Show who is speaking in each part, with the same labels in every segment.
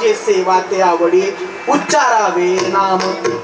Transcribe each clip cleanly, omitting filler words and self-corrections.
Speaker 1: जे सेवा ते आवडी उच्चारावे नाम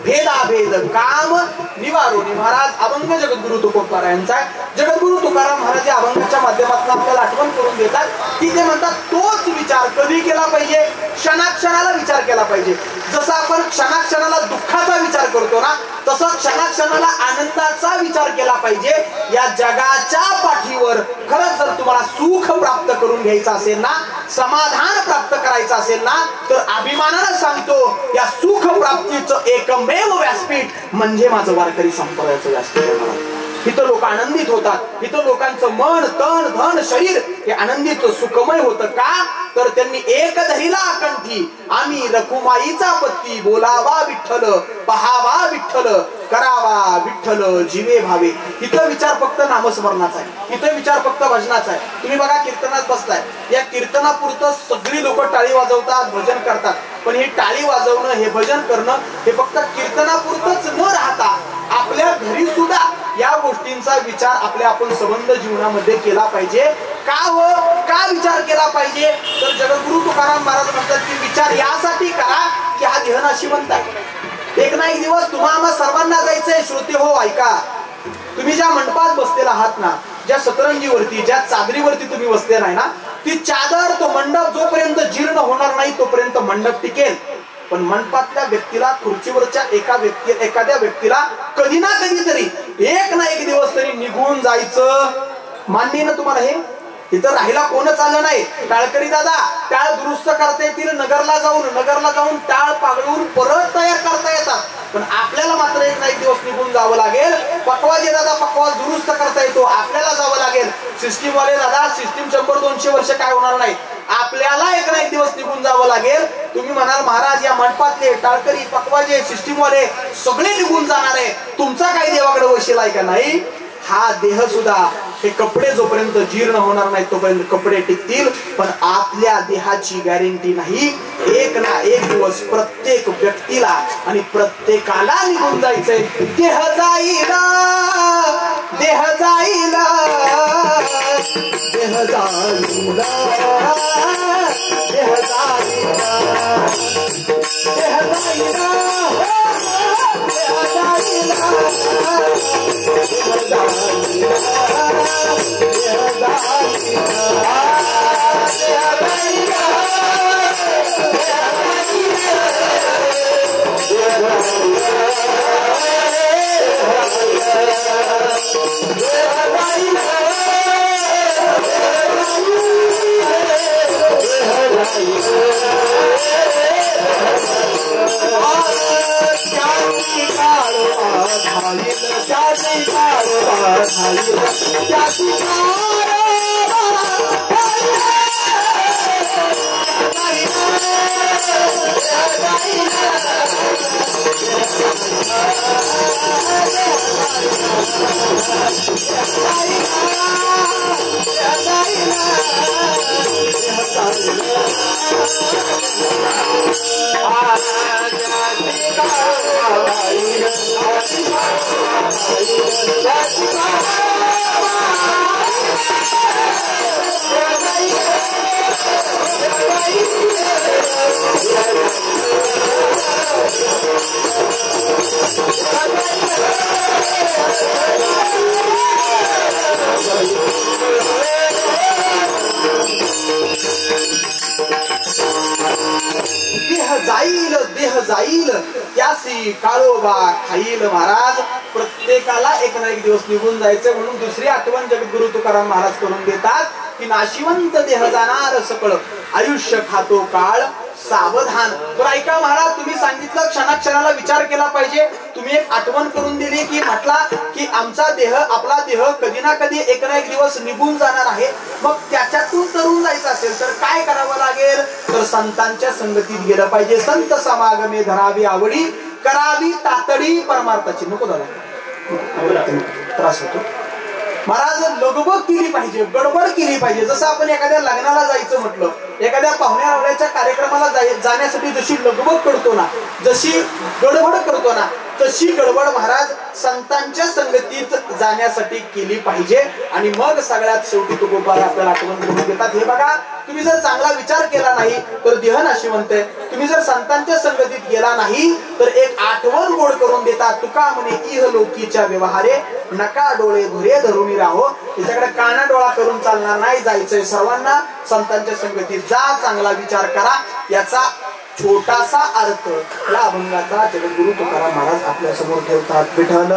Speaker 1: भेदाभेद काम निवारोनी. महाराज अभंग जगद्गुरु तुकोबार यांचा जगद्गुरु तुकाराम महाराज अभंगाच्या माध्यमातून आपल्याला आठवण करून देतात की ते म्हणतात तोच विचार कधी केला पाहिजे, क्षणाक्षणाला विचार केला पाहिजे. जसं आपण क्षणाक्षणाला दुःखाचा विचार करतो ना, तसं क्षणाक्षणाला आनंदाचा विचार केला पाहिजे. या जगाच्या पाठीवर खरंच जर तुम्हाला सुख प्राप्त करून घ्यायचं असेल ना, समाधान प्राप्त करायचं असेल ना, तर अभिमानानं सांगतो या सुख प्राप्तीचं एकमेव व्यासपीठ म्हणजे माझं वारकरी संप्रदायाचं व्यासपीठ आहे. इथं लोक आनंदित होतात, इथं लोकांचं मन तन धन शरीर हे आनंदित सुखमय होतं. का तर त्यांनी एक धरिला कंठी आम्ही रखुमाईचा पत्ती बोलावा विठ्ठल पहावा विठ्ठल करावा विठ्ठल जीवे भावे. इथं विचार फक्त नामस्मरणाचा आहे, इथं विचार फक्त भजनाचा आहे. तुम्ही बघा कीर्तनात बसलाय, या कीर्तनापुरतं सगळी लोक टाळी वाजवतात भजन करतात, पण ही टाळी वाजवणं हे भजन करणं हे फक्त कीर्तनापुरतच न राहता आपल्या घरी सुद्धा या गोष्टींचा विचार आपल्या आपण संबंध जीवनामध्ये केला पाहिजे. का हो का विचार केला पाहिजे तर जगद्गुरु तुकाराम महाराज म्हणतात की विचार यासाठी करा की हा देह नाशिवंत आहे. एक ना एक दिवस तुम्हाला सर्वांना जायचंय. श्रोते हो ऐका, तुम्ही ज्या मंडपात बसलेला आहात ना, ज्या सतरंजीवरती ज्या चादरीवरती तुम्ही बसले नाही ना, ती चादर तो मंडप जोपर्यंत जीर्ण होणार नाही तोपर्यंत मंडप टिकेल. पण मंडपातल्या व्यक्तीला खुर्चीवरच्या एखाद्या व्यक्तीला कधी ना कधीतरी एक ना एक दिवस तरी निघून जायचं. मान्य ना तुम्हाला हे? इथं राहिला कोणच आलं नाही. टाळकरी दादा टाळ दुरुस्त करता येतील, नगरला जाऊन टाळ पागळून परत तयार करता येतात, पण आपल्याला मात्र एक ना एक दिवस निघून जावं लागेल. पकवाजे दादा पकवाज दुरुस्त करता येतो, आपल्याला जावं लागेल. सिस्टीम वाले दादा सिस्टीम 100-200 वर्ष काय होणार नाही, आपल्याला एक ना एक दिवस निघून जावं लागेल. तुम्ही म्हणाल महाराज या मंडपातले टाळकरी पकवाजे सिस्टीम वाले सगळे निघून जाणार आहे, तुमचा काही देवाकडे वशील आहे का नाही? हा देह सुद्धा हे कपडे जोपर्यंत जीर्ण होणार नाही तोपर्यंत कपडे टिकतील, पण आतल्या देहाची गॅरंटी नाही. एक ना एक दिवस प्रत्येक व्यक्तीला आणि प्रत्येकाला निघून जायचंय. देह जाईल देह जाईल देह जाईल देह जाईल देह देह जाईल त्यासी काळोबा खाईल. महाराज प्रत्येकाला एक ना एक दिवस निघून जायचं, म्हणून दुसरी आठवण जगद्गुरु तुकाराम महाराज करून देतात की नाशिवंत देह जाणार सकळ आयुष्य खातो काळ सावधान. तर ऐका महाराज, तुम्ही सांगितलं क्षणाक्षणाला विचार केला पाहिजे. तुम्ही एक आठवण करून दिली की म्हटला की आमचा देह आपला देह कधी ना कधी एक ना एक दिवस निघून जाणार आहे. मग त्याच्यातून तरुण जायचं असेल तर काय करावं लागेल तर संतांच्या संगतीत गेलं पाहिजे. संत समागमे धरावी आवडी करावी तातडी परमार्थाची. नको झाला त्रास होतो महाराज. लगबग केली पाहिजे, गडबड केली पाहिजे. जसं आपण एखाद्या लग्नाला जायचं म्हटलं, एखाद्या पाहुण्या रावळ्याच्या कार्यक्रमाला जाण्यासाठी जशी लगबग करतो ना, जशी गडबड करतो ना, तशी गडबड महाराज संतांच्या संगतीत जाण्यासाठी केली पाहिजे. आणि मग सगळ्यात शेवटी तुकोबा आपल्याला आठवण करून देतात. हे बघा, तुम्ही जर चांगला विचार केला नाही तर देह नाशिवंत आहे. तुम्ही जर संतांच्या संगतीत गेला नाही तर एक आठवण गोड करून देतात. तुका म्हणे इहलोकीच्या व्यवहारे नका डोळे धुरे धरून राहो. त्याच्याकडे काना डोळा करून चालणार नाही. जायचंय सर्वांना संतांच्या संगतीत जा, चांगला विचार करा. याचा छोटासा अर्थ या अभंगाचा जगद्गुरु तुकाराम महाराज आपल्या समोर ठेवतात. विठ्ठल